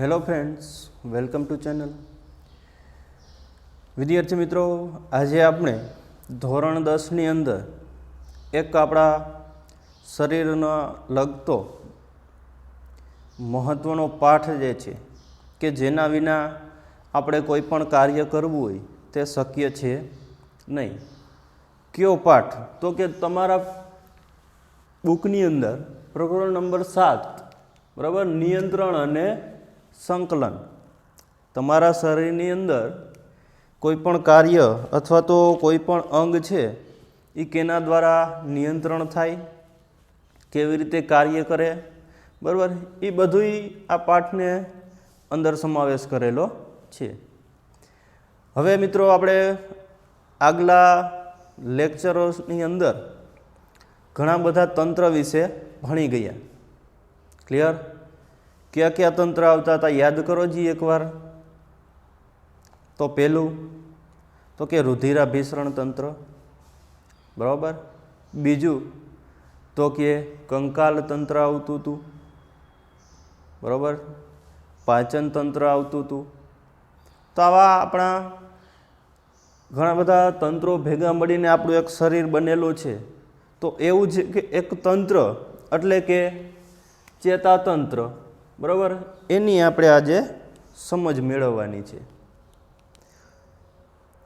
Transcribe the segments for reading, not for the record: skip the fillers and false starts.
Hello friends, welcome to channel. વિદ્યાર્થી મિત્રો, આજે આપણે ધોરણ 10ની અંદર એક આપણા શરીરનો લગતો મહત્ત્વનો પાઠ જે છે કે જેના વિના આપણે કોઈ પણ કાર્ય કરવું હોય તે શક્ય છે નહીં. કયો પાઠ? તો કે તમારા બુકની અંદર પ્રકરણ નંબર 7 બરાબર, નિયંત્રણ અને સંકલન. તમારા શરીરની અંદર કોઈ પણ કાર્ય અથવા તો કોઈ પણ અંગ છે એ કેના દ્વારા નિયંત્રણ થાય, કેવી રીતે કાર્ય કરે, બરાબર, એ બધું આ પાઠને અંદર સમાવેશ કરેલો છે. હવે મિત્રો, આપણે આગલા લેક્ચરોની અંદર ઘણા બધા તંત્ર વિશે ભણી ગયા. ક્લિયર? કયા કયા તંત્ર આવતા હતા યાદ કરો જી એકવાર. તો પહેલું તો કે રુધિરાભિસરણ તંત્ર, બરાબર. બીજું તો કે કંકાલ તંત્ર આવતું હતું, બરાબર. પાચન તંત્ર આવતું હતું. તો આવા આપણા ઘણા બધા તંત્રો ભેગા મળીને આપણું એક શરીર બનેલું છે. તો એવું છે કે એક તંત્ર એટલે કે ચેતાતંત્ર, બરાબર, એની આપણે આજે સમજ મેળવવાની છે.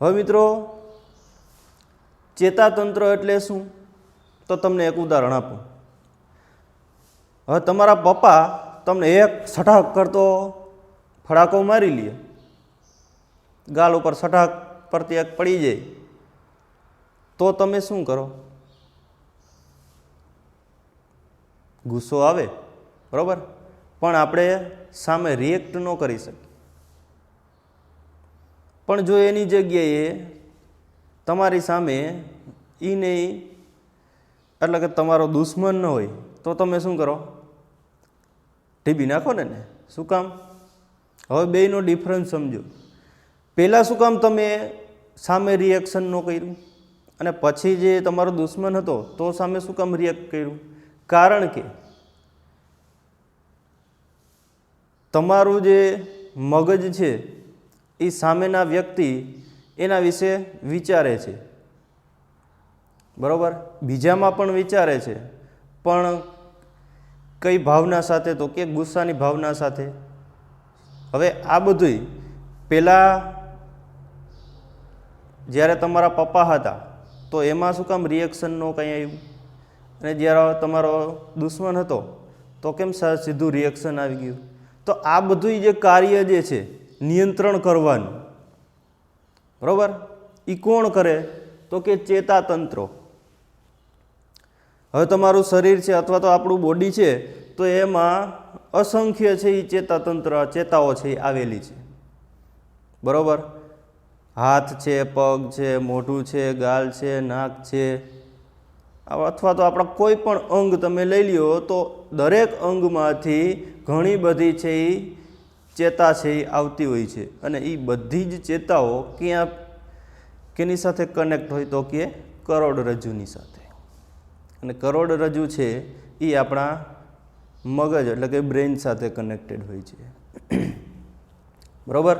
હવે મિત્રો, ચેતાતંત્ર એટલે શું? તો તમને એક ઉદાહરણ આપું. હવે તમારા પપ્પા તમને એક સટાક કરતો ફડાકો મારી લે, ગાલ ઉપર સટાક પરથી એક પડી જાય, તો તમે શું કરો? ગુસ્સો આવે, બરાબર, પણ આપણે સામે રિએક્ટ ન કરી શકીએ. પણ જો એની જગ્યાએ તમારી સામે એ નહીં, એટલે કે તમારો દુશ્મન ન હોય, તો તમે શું કરો? ઢીબી નાખો ને. શું કામ? હવે બેયનો ડિફરન્સ સમજો. પહેલાં શું કામ તમે સામે રિએક્શન ન કર્યું, અને પછી જે તમારો દુશ્મન હતો તો સામે શું કામ રિએક્ટ કર્યું? કારણ કે તમારું જે મગજ છે એ સામેના વ્યક્તિ એના વિશે વિચારે છે, બરાબર, બીજામાં પણ વિચારે છે, પણ કઈ ભાવના સાથે? તો કે ગુસ્સાની ભાવના સાથે. હવે આ બધું પહેલાં જ્યારે તમારા પપ્પા હતા તો એમાં શું કામ રિએક્શનનો કંઈ આવ્યું, અને જ્યારે તમારો દુશ્મન હતો તો કેમ સીધું રિએક્શન આવી ગયું? તો આ બધું જે કાર્ય જે છે નિયંત્રણ કરવાનું, બરાબર, એ કોણ કરે? તો કે ચેતાતંત્રો. હવે તમારું શરીર છે અથવા તો આપણું બોડી છે, તો એમાં અસંખ્ય છે એ ચેતાતંત્ર, ચેતાઓ છે એ આવેલી છે, બરાબર. હાથ છે, પગ છે, મોઢું છે, ગાલ છે, નાક છે, અથવા તો આપણા કોઈ પણ અંગ તમે લઈ લ્યો તો દરેક અંગમાંથી ઘણી બધી છે એ ચેતા છે એ આવતી હોય છે. અને એ બધી જ ચેતાઓ ક્યાં કેની સાથે કનેક્ટ હોય? તો કે કરોડરજ્જુની સાથે. અને કરોડરજ્જુ છે એ આપણા મગજ એટલે કે બ્રેઇન સાથે કનેક્ટેડ હોય છે, બરાબર.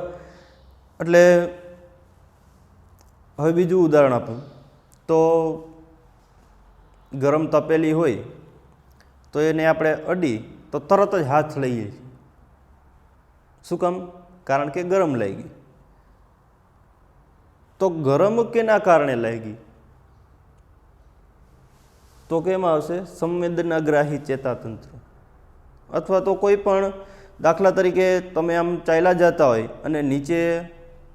એટલે હવે બીજું ઉદાહરણ આપું તો ગરમ તપેલી હોય તો એને આપણે અડી તો તરત જ હાથ લઈએ છીએ. શું કામ? કારણ કે ગરમ લાગી. તો ગરમ કેના કારણે લાગી? તો કેમ આવશે? સંવેદનાગ્રાહી ચેતાતંત્ર. અથવા તો કોઈ પણ દાખલા તરીકે તમે આમ ચાલ્યા જતા હોય અને નીચે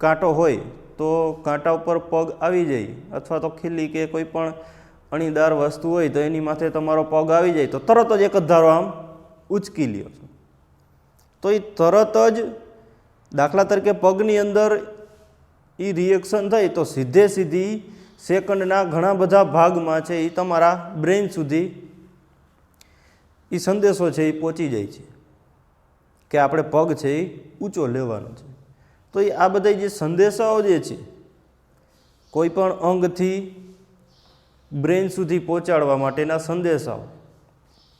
કાંટો હોય તો કાંટા ઉપર પગ આવી જાય, અથવા તો ખીલી કે કોઈ પણ અણીદાર વસ્તુ હોય તો એની માથે તમારો પગ આવી જાય તો તરત જ એક જ ધારો આમ ઉચકી લ્યો છો. તો એ તરત જ દાખલા તરીકે પગની અંદર એ રિએક્શન થઈ તો સીધે સીધી સેકન્ડના ઘણા બધા ભાગમાં છે એ તમારા બ્રેઇન સુધી એ સંદેશો છે એ પહોંચી જાય છે કે આપણે પગ છે એ ઊંચો લેવાનો છે. તો એ આ બધા જે સંદેશાઓ જે છે કોઈ પણ અંગથી બ્રેઇન સુધી પહોંચાડવા માટેના સંદેશાઓ,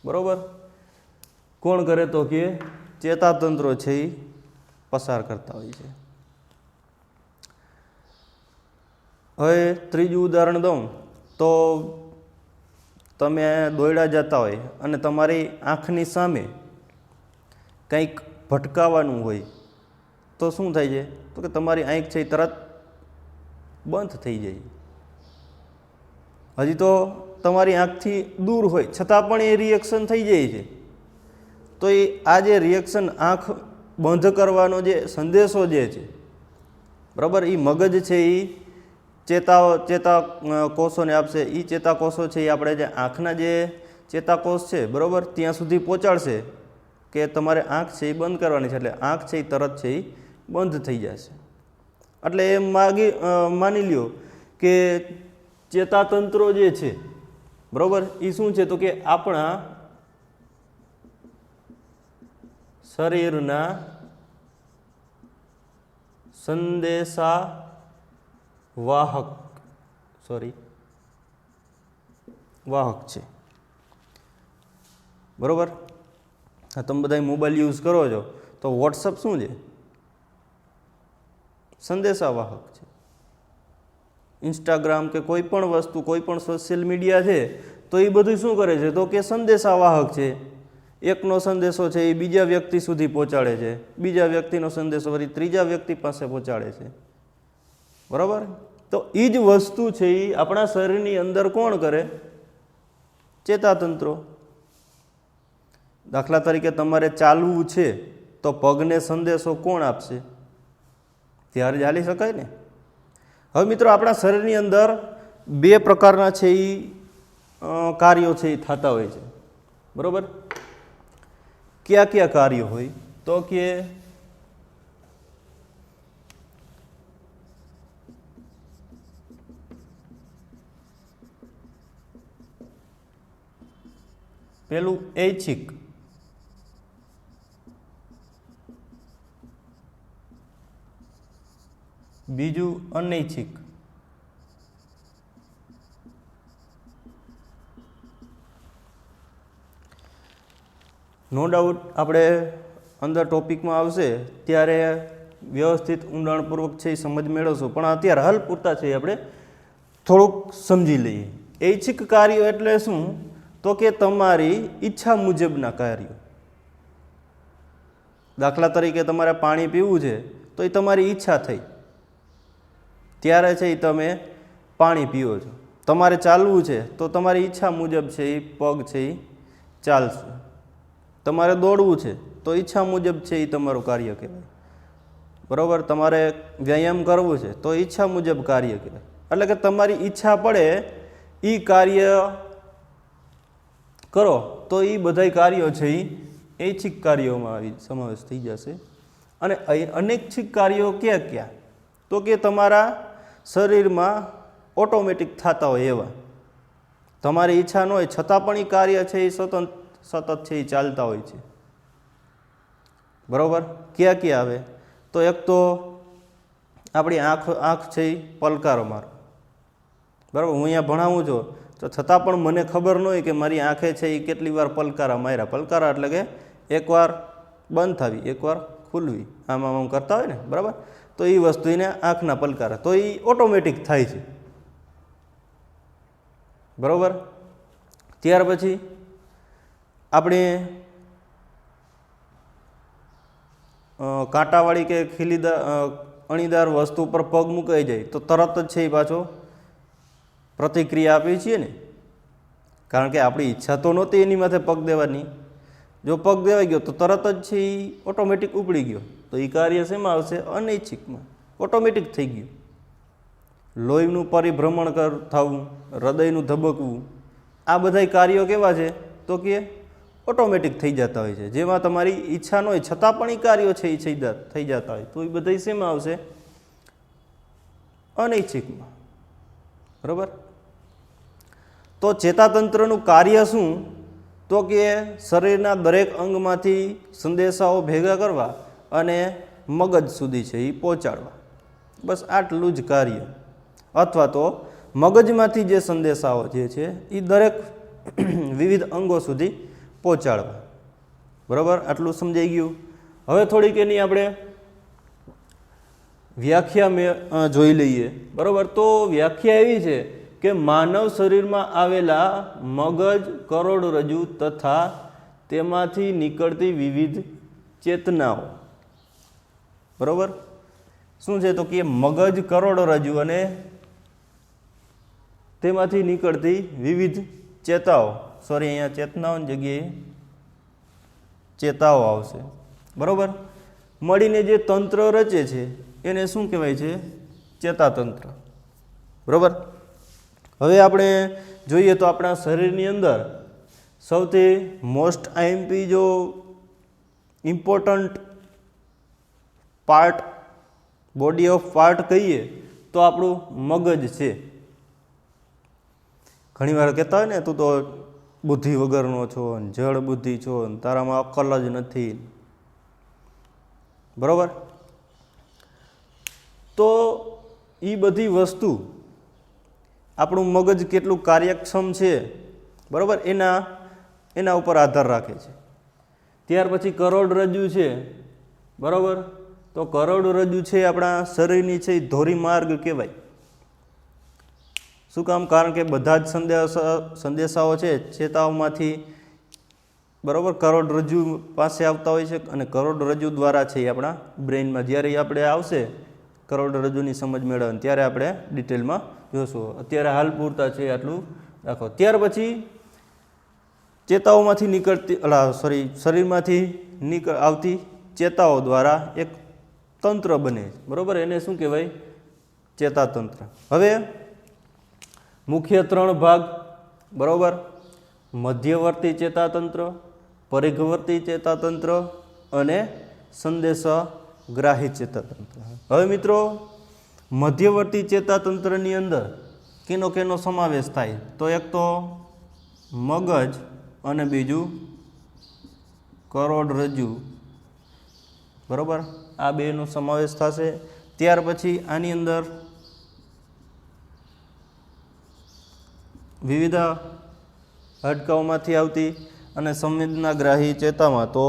બરાબર, કોણ કરે? તો કે ચેતાતંત્રો છે એ પસાર કરતા હોય છે. હવે ત્રીજું ઉદાહરણ દઉં તો તમે દોડ્યા જતા હોય અને તમારી આંખની સામે કંઈક ભટકાવાનું હોય તો શું થાય છે? તો કે તમારી આંખ છે એ તરત બંધ થઈ જાય. હજી તો તમારી આંખથી દૂર હોય છતાં પણ એ રિએક્શન થઈ જાય છે. તો એ આ જે રિએક્શન આંખ બંધ કરવાનો જે સંદેશો જે છે, બરાબર, એ મગજ છે એ ચેતાકોષોને આપશે. એ ચેતાકોષો છે એ આપણે જે આંખના જે ચેતાકોષ છે, બરાબર, ત્યાં સુધી પહોંચાડશે કે તમારે આંખ છે એ બંધ કરવાની છે. એટલે આંખ છે એ તરત છે એ બંધ થઈ જશે. એટલે એ માની લ્યો કે ચેતાતંત્રો જે છે, બરાબર, એ શું છે? તો કે આપણા શરીરના સંદેશા વાહક છે, બરાબર. તમે બધા મોબાઈલ યુઝ કરો છો તો વોટ્સઅપ શું છે? સંદેશાવાહક છે. ઇન્સ્ટાગ્રામ કે કોઈ પણ વસ્તુ, કોઈ પણ સોશિયલ મીડિયા છે તો એ બધું શું કરે છે? તો કે સંદેશાવાહક છે. એકનો સંદેશો છે એ બીજા વ્યક્તિ સુધી પહોંચાડે છે, બીજા વ્યક્તિનો સંદેશો ફરી ત્રીજા વ્યક્તિ પાસે પહોંચાડે છે, બરાબર. તો એ જ વસ્તુ છે એ આપણા શરીરની અંદર કોણ કરે? ચેતાતંત્રો. દાખલા તરીકે તમારે ચાલવું છે તો પગને સંદેશો કોણ આપશે? ત્યારે જ હાલી શકાય ને. હવે મિત્રો, આપણા શરીરની અંદર બે પ્રકારના છે એ કાર્યો છે એ થતા હોય છે, બરાબર. કયા કયા કાર્યો હોય? તો કે પેલું ઐચ્છિક, બીજું અનૈચ્છિક. નો ડાઉટ આપણે અંદર ટોપિકમાં આવશે ત્યારે વ્યવસ્થિત ઊંડાણપૂર્વક છે એ સમજ મેળવશું, પણ અત્યારે હાલ પૂરતા છે આપણે થોડુંક સમજી લઈએ. ઐચ્છિક કાર્યો એટલે શું? તો કે તમારી ઈચ્છા મુજબના કાર્યો. દાખલા તરીકે તમારે પાણી પીવું છે તો એ તમારી ઈચ્છા થઈ, ત્યારે છે એ તમે પાણી પીવો છો. તમારે ચાલવું છે તો તમારી ઈચ્છા મુજબ છે એ પગ છે એ ચાલશે. તમારે દોડવું છે તો ઈચ્છા મુજબ છે એ તમારું કાર્ય કહેવાય, બરાબર. તમારે વ્યાયામ કરવું છે તો ઈચ્છા મુજબ કાર્ય કહેવાય. એટલે કે તમારી ઈચ્છા પડે એ કાર્ય કરો તો એ બધા કાર્યો છે એ ઐચ્છિક કાર્યોમાં આવી સમાવેશ થઈ જશે. અને અનૈચ્છિક કાર્યો ક્યાં ક્યાં? તો કે તમારા શરીરમાં ઓટોમેટિક થતા હોય એવા, તમારી ઈચ્છા ન હોય છતાં પણ એ કાર્ય છે એ સતત છે એ ચાલતા હોય છે, બરાબર. ક્યાં ક્યાં આવે? તો એક તો આપણી આંખ છે એ પલકારો મારો, બરાબર. હું અહીંયા ભણાવું છું તો છતાં પણ મને ખબર ન હોય કે મારી આંખે છે એ કેટલી વાર પલકારા માર્યા. પલકારા એટલે કે એકવાર બંધ થવી, એકવાર ખુલવી, આમ આમ કરતા હોય ને, બરાબર. તો એ વસ્તુ એને આંખના પલકારા, તો એ ઓટોમેટિક થાય છે, બરાબર. ત્યાર પછી આપણે કાંટાવાળી કે અણીદાર વસ્તુ પર પગ મુકાઈ જાય તો તરત જ છે એ પાછો પ્રતિક્રિયા આપીએ છીએ ને, કારણ કે આપણી ઈચ્છા તો નહોતી એની માથે પગ દેવાની. જો પગ દેવાઈ ગયો તો તરત જ છે એ ઓટોમેટિક ઉપડી ગયો, તો એ કાર્ય શેમાં આવશે? અનૈચ્છિકમાં. ઓટોમેટિક થઈ ગયું. લોહીનું પરિભ્રમણ થવું, હૃદયનું ધબકવું, આ બધા કાર્યો કેવા છે? તો કે ઓટોમેટિક થઈ જતા હોય છે, જેમાં તમારી ઈચ્છા ન હોય છતાં પણ એ કાર્યો છે એ થઈ જતા હોય. તો એ બધા શેમાં આવશે? અનૈચ્છિકમાં, બરાબર. તો ચેતાતંત્રનું કાર્ય શું? તો કે શરીરના દરેક અંગમાંથી સંદેશાઓ ભેગા કરવા અને મગજ સુધી છે એ પહોંચાડવા. બસ આટલું જ કાર્ય. અથવા તો મગજમાંથી જે સંદેશાઓ જે છે એ દરેક વિવિધ અંગો સુધી પહોંચાડવા, બરાબર. આટલું સમજાઈ ગયું. હવે થોડીક એની આપણે વ્યાખ્યા મેં જોઈ લઈએ, બરાબર. તો વ્યાખ્યા એવી છે કે માનવ શરીરમાં આવેલા મગજ, કરોડરજ્જુ તથા તેમાંથી નીકળતી વિવિધ ચેતનાઓ, બરાબર. શું છે તો કે મગજ, કરોડરજ્જુ અને તેમાંથી નીકળતી વિવિધ ચેતાઓ, સોરી અહીંયા ચેતનાઓની જગ્યાએ ચેતાઓ આવશે, બરાબર. મળીને જે તંત્ર રચે છે એને શું કહેવાય છે? ચેતાતંત્ર, બરાબર. હવે આપણે જોઈએ તો આપણા શરીરની અંદર સૌથી મોસ્ટ આઈએમપી જો important part, body of part કહીએ તો આપણું મગજ છે. ઘણીવાર કહેતા હોય ને, તું તો બુદ્ધિ વગરનો છો, જળ બુદ્ધિ છો, તારામાં અક્કલ જ નથી, બરાબર. તો એ બધી વસ્તુ આપણું મગજ કેટલું કાર્યક્ષમ છે, બરાબર, એના ઉપર આધાર રાખે છે. ત્યાર પછી કરોડરજ્જુ છે, બરાબર. તો કરોડરજ્જુ છે આપણા શરીરની છે એ ધોરીમાર્ગ કહેવાય. શું કામ? કારણ કે બધા જ સંદેશાઓ છે ચેતાઓમાંથી, બરાબર, કરોડરજ્જુ પાસે આવતા હોય છે અને કરોડરજ્જુ દ્વારા છે એ આપણા બ્રેઇનમાં જ્યારે આપણે આવશે કરોડરજ્જુની સમજ મેળવવાની ત્યારે આપણે ડિટેલમાં જોશું. અત્યારે હાલ પૂરતા છે આટલું રાખો. ત્યાર પછી ચેતાઓમાંથી નીકળતી શરીરમાંથી આવતી ચેતાઓ દ્વારા એક તંત્ર બને, બરાબર. એને શું કહેવાય? ચેતાતંત્ર. હવે મુખ્ય 3 ભાગ, બરાબર. મધ્યવર્તી ચેતાતંત્ર, પરિઘવર્તી ચેતાતંત્ર અને સંદેશગ્રાહી ચેતાતંત્ર. હવે મિત્રો, મધ્યવર્તી ચેતાતંત્રની અંદર કેનો સમાવેશ થાય? તો એક તો મગજ અને બીજું કરોડરજ્જુ, બરાબર. આ બેનો સમાવેશ થશે. ત્યાર પછી આની અંદર વિવિધ હાડકાઓમાંથી આવતી અને સંવેદનાગ્રાહી ચેતામાં તો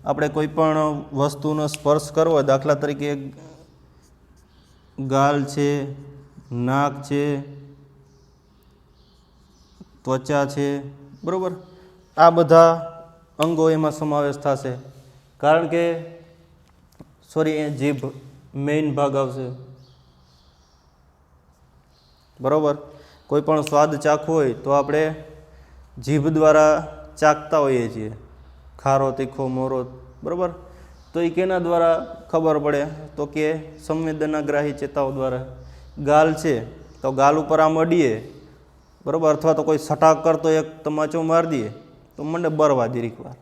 આપણે કોઈ પણ વસ્તુનો સ્પર્શ કરવો, દાખલા તરીકે ગાલ છે, નાક છે, ત્વચા છે, બરાબર, આ બધા અંગો એમાં સમાવેશ થશે. કારણ કે જીભ મેઇન ભાગ આવશે, બરાબર. કોઈ પણ સ્વાદ ચાખવો હોય તો આપણે જીભ દ્વારા ચાખતા હોઈએ છીએ, ખારો, તીખો, મોરો, બરાબર. તો એ કેના દ્વારા ખબર પડે? તો કે સંવેદનાગ્રાહી ચેતાઓ દ્વારા. ગાલ છે તો ગાલ ઉપર આમ અડીએ, બરાબર, અથવા તો કોઈ સટાક કરતો એક તમાચો મારી દઈએ તો મને બરવા જરીક વાર,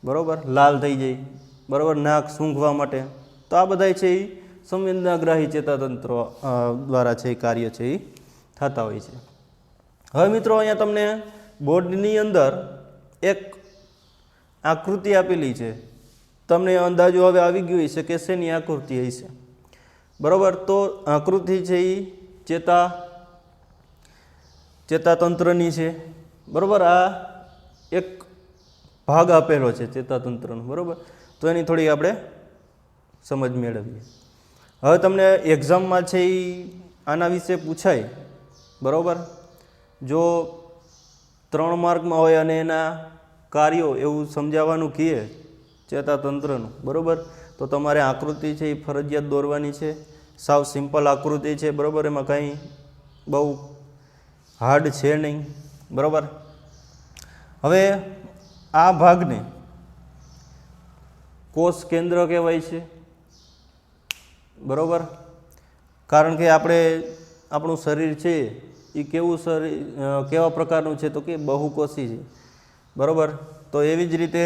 બરાબર, લાલ થઈ જાય, બરાબર, નાક સૂંઘવા માટે. તો આ બધા છે એ સંવેદનાગ્રાહી ચેતાતંત્ર દ્વારા છે એ કાર્ય છે એ થતા હોય છે. હવે મિત્રો, અહીંયા તમને બોર્ડની અંદર એક આકૃતિ આપેલી છે. તમને અંદાજો હવે આવી ગયો હશે કે શેની આકૃતિ હશે, બરાબર. તો આકૃતિ છે એ ચેતાતંત્રની છે, બરાબર. આ એક ભાગ આપેલો છે ચેતાતંત્રનો, બરાબર. તો એની થોડી આપણે સમજ મેળવીએ. હવે તમને એક્ઝામમાં છે એ આના વિશે પૂછાય, બરાબર. જો 3 માર્કમાં હોય અને એના કાર્યો એવું સમજાવવાનું કહે ચેતાતંત્રનું, બરાબર, તો તમારે આકૃતિ છે એ ફરજિયાત દોરવાની છે. સાવ સિમ્પલ આકૃતિ છે, બરાબર. એમાં કંઈ બહુ હાર્ડ છે નહીં, બરાબર. હવે આ ભાગને કોષ કેન્દ્ર કહેવાય છે, બરાબર. કારણ કે આપણું શરીર છે એ કેવા પ્રકારનું છે? તો કે બહુકોષી છે, બરાબર. તો એવી જ રીતે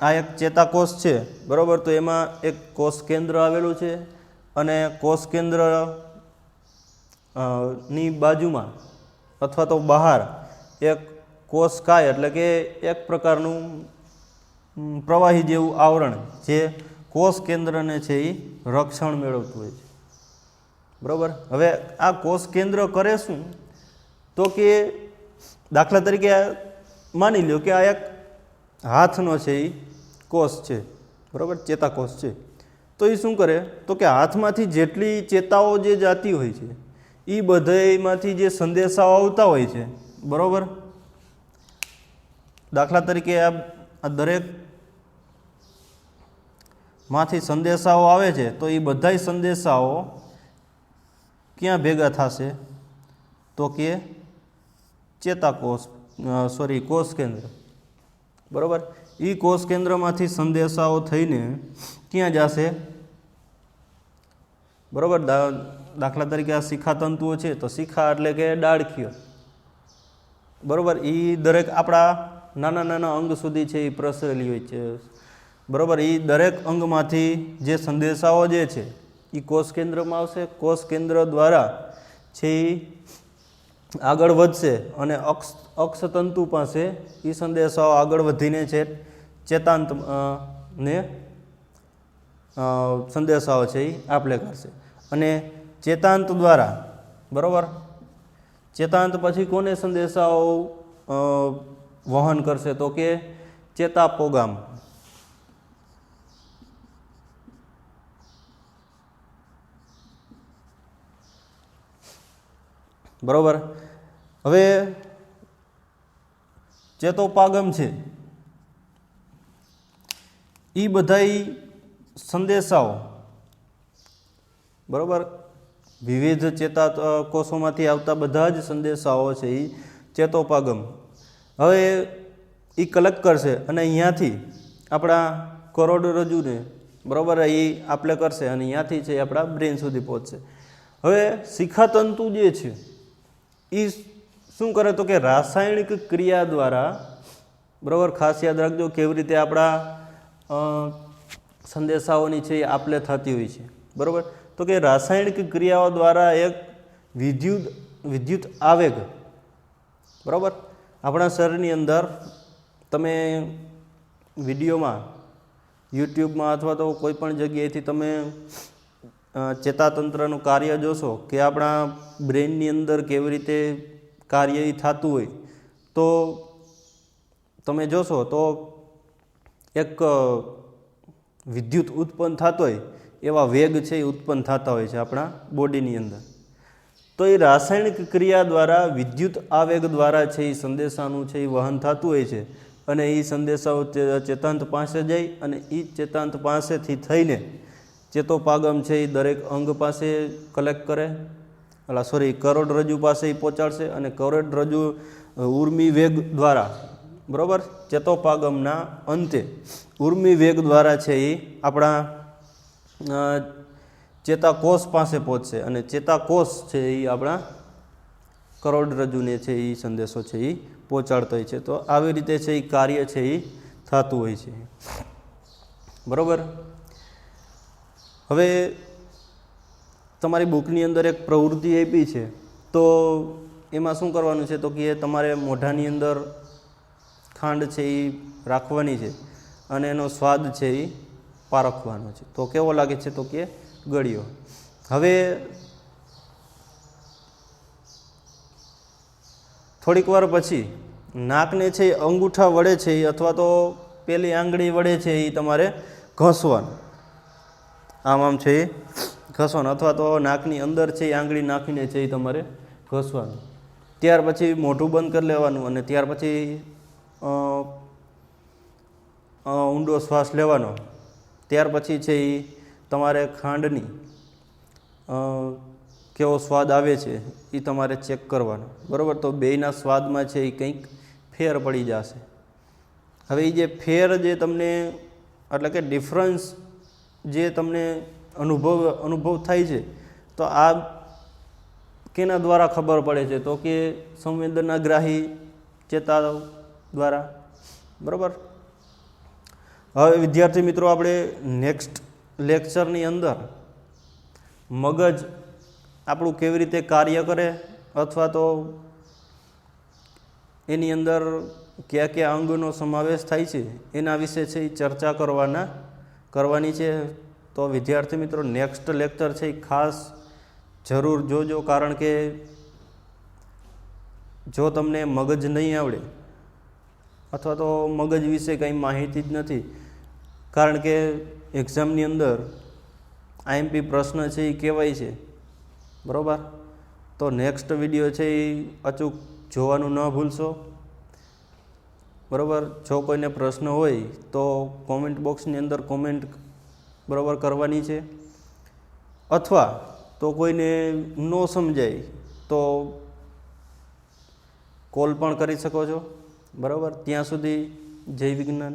આ એક ચેતાકોષ છે, બરાબર. તો એમાં એક કોષ કેન્દ્ર આવેલું છે અને કોષ કેન્દ્ર ની બાજુમાં અથવા તો બહાર એક કોષકાય એટલે કે એક પ્રકારનું પ્રવાહી જેવું આવરણ જે કોષ કેન્દ્રને છે એ રક્ષણ મેળવતું હોય છે, બરાબર. હવે આ કોષ કેન્દ્ર કરે શું? તો કે દાખલા તરીકે માની લો કે આ એક હાથનો છે એ કોષ છે, બરાબર, ચેતાકોષ છે. તો એ શું કરે તો કે હાથમાંથી જેટલી ચેતાઓ જે જાતી હોય છે એ બધામાંથી જે સંદેશાઓ આવતા હોય છે, બરાબર, દાખલા તરીકે આ દરેક માંથી સંદેશાઓ આવે છે તો એ બધા સંદેશાઓ ક્યાં ભેગા થશે તો કે ચેતાકોષ કોષ કેન્દ્ર, બરાબર. એ કોષ કેન્દ્રમાંથી સંદેશાઓ થઈને ક્યાં જશે, બરાબર. દાખલા તરીકે આ શિખાતંતુઓ છે તો શિખા એટલે કે ડાળખીઓ, બરાબર. એ દરેક આપણા નાના નાના અંગ સુધી છે એ પ્રસરેલી હોય છે, બરાબર. એ દરેક અંગમાંથી જે સંદેશાઓ જે છે એ કોષ કેન્દ્રમાં આવશે. કોષ કેન્દ્ર દ્વારા છે એ આગળ વધશે અને અક્ષતંતુ પાસે એ સંદેશાઓ આગળ વધીને છે ચેતાંત ને સંદેશાઓ છે એ આપલે કરશે. અને ચેતાંત દ્વારા, બરાબર, ચેતાંત પછી કોને સંદેશાઓ વહન કરશે તો કે ચેતાપોગામ, બરાબર. હવે ચેતોપાગમ છે એ બધા સંદેશાઓ, બરાબર, વિવિધ ચેતા કોષોમાંથી આવતા બધા જ સંદેશાઓ છે એ ચેતોપાગમ હવે એ કલેક્ટ કરશે અને અહીંયાથી આપણા કરોડરજ્જુને, બરાબર, એ આપલે કરશે અને અહીંયાથી છે આપણા બ્રેન સુધી પહોંચશે. હવે શિખાતંતુ જે છે એ શું કરે તો કે રાસાયણિક ક્રિયા દ્વારા, બરાબર, ખાસ યાદ રાખજો કેવી રીતે આપણા સંદેશાઓની છે એ આપલે થતી હોય છે, બરાબર. તો કે રાસાયણિક ક્રિયાઓ દ્વારા એક વિદ્યુત આવેગ, બરાબર, આપણા શરીરની અંદર તમે વિડીયોમાં યુટ્યુબમાં અથવા તો કોઈ પણ જગ્યાએથી તમે ચેતાતંત્રનું કાર્ય જોશો કે આપણા બ્રેનની અંદર કેવી રીતે કાર્ય એ થતું હોય તો તમે જોશો તો એક વિદ્યુત ઉત્પન્ન થતો હોય એવા વેગ છે એ ઉત્પન્ન થતા હોય છે આપણા બોડીની અંદર. તો એ રાસાયણિક ક્રિયા દ્વારા વિદ્યુત આવેગ દ્વારા છે એ સંદેશાનું છે એ વહન થતું હોય છે અને એ સંદેશાઓ ચેતાંત પાસે જાય અને એ ચેતાંત પાસેથી થઈને ચેતોપાગમ છે એ દરેક અંગ પાસે કલેક્ટ કરે, કરોડરજ્જુ પાસે એ પહોંચાડશે અને કરોડરજ્જુ ઉર્મિ વેગ દ્વારા, બરાબર, ચેતોપાગમના અંતે ઉર્મિ વેગ દ્વારા છે એ આપણા ચેતાકોષ પાસે પહોંચશે અને ચેતાકોષ છે એ આપણા કરોડરજ્જુને છે એ સંદેશો છે એ પહોંચાડતો હોય છે. તો આવી રીતે છે એ કાર્ય છે એ થતું હોય છે, બરાબર. હવે તમારી બુકની અંદર એક પ્રવૃત્તિ આપી છે તો એમાં શું કરવાનું છે તો કે તમારે મોઢાની અંદર ખાંડ છે એ રાખવાની છે અને એનો સ્વાદ છે એ પારખવાનો છે. તો કેવો લાગે છે તો કે ગળ્યો. હવે થોડીક વાર પછી નાકને છે એ અંગૂઠા વડે છે અથવા તો પેલી આંગળી વડે છે એ તમારે ઘસવાનું, આમ છે એ ઘસવાનું અથવા તો નાકની અંદર છે એ આંગળી નાખીને છે એ તમારે ઘસવાનું. ત્યાર પછી મોઢું બંધ કરી લેવાનું અને ત્યાર પછી ઊંડો શ્વાસ લેવાનો. ત્યાર પછી છે એ તમારે ખાંડની કેવો સ્વાદ આવે છે એ તમારે ચેક કરવાનો, બરાબર. તો બેયના સ્વાદમાં છે એ કંઈક ફેર પડી જશે. હવે એ જે ફેર જે તમને એટલે કે ડિફરન્સ જે તમને અનુભવ થાય છે તો આ કેના દ્વારા ખબર પડે છે તો કે સંવેદનાગ્રાહી ચેતા દ્વારા, બરાબર. હવે વિદ્યાર્થી મિત્રો આપણે નેક્સ્ટ લેક્ચરની અંદર મગજ આપણું કેવી રીતે કાર્ય કરે અથવા તો એની અંદર કયા કયા અંગોનો સમાવેશ થાય છે એના વિશે છે એ ચર્ચા કરવાની છે. તો વિદ્યાર્થી મિત્રો નેક્સ્ટ લેક્ચર છે એ ખાસ જરૂર જોજો, કારણ કે જો તમને મગજ નહીં આવડે અથવા તો મગજ વિશે કંઈ માહિતી જ નથી, કારણ કે એક્ઝામની અંદર આઈએમપી પ્રશ્ન છે એ કહેવાય છે, બરાબર? તો નેક્સ્ટ વિડીયો છે એ અચૂક જોવાનું ન ભૂલશો, બરાબર? જો કોઈને પ્રશ્ન હોય તો કોમેન્ટ બોક્સની અંદર કોમેન્ટ બરાબર કરવાની છે, અથવા તો કોઈને ન સમજાય તો કોલ પણ કરી શકો છો, બરાબર? ત્યાં સુધી જય વિજ્ઞાન.